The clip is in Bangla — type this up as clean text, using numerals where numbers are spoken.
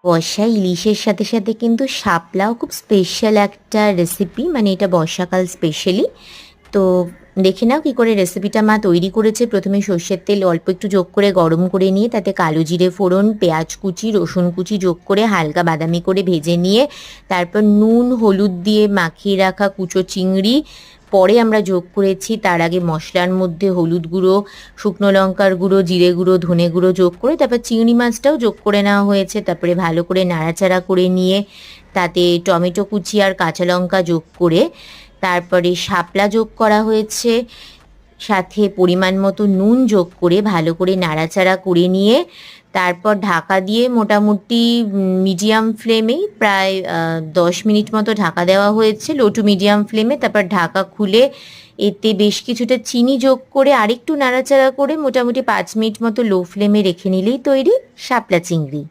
বর্ষা ইলিশের সাথে সাথে কিন্তু শাপলাও খুব স্পেশাল একটা রেসিপি, মানে এটা বর্ষাকাল স্পেশালি। তো দেখে নাও কী করে রেসিপিটা মা তৈরি করেছে। প্রথমে সর্ষের তেল অল্প একটু যোগ করে গরম করে নিয়ে তাতে কালো জিরে ফোড়ন, পেঁয়াজ কুচি, রসুন কুচি যোগ করে হালকা বাদামি করে ভেজে নিয়ে তারপর নুন হলুদ দিয়ে মাখিয়ে রাখা কুচো চিংড়ি পরে আমরা যোগ করেছি। তার আগে মশলার মধ্যে হলুদ গুঁড়ো, শুকনো লঙ্কার গুঁড়ো, জিরে গুঁড়ো, ধনে গুঁড়ো যোগ করে তারপর চিংড়ি মাছটাও যোগ করে নেওয়া হয়েছে। তারপরে ভালো করে নাড়াচাড়া করে নিয়ে তাতে টমেটো কুচি আর কাঁচা লঙ্কা যোগ করে তারপরে শাপলা যোগ করা হয়েছে, সাথে পরিমাণ মতো নুন যোগ করে ভালো করে নাড়াচাড়া করে নিয়ে তারপর ঢাকা দিয়ে মোটামুটি মিডিয়াম ফ্লেমেই প্রায় 10 মিনিট মতো ঢাকা দেওয়া হয়েছে, লো টু মিডিয়াম ফ্লেমে। তারপর ঢাকা খুলে এতে বেশ কিছুটা চিনি যোগ করে আরেকটু নাড়াচাড়া করে মোটামুটি 5 মিনিট মতো লো ফ্লেমে রেখে নিলেই তৈরি শাপলা চিংড়ি।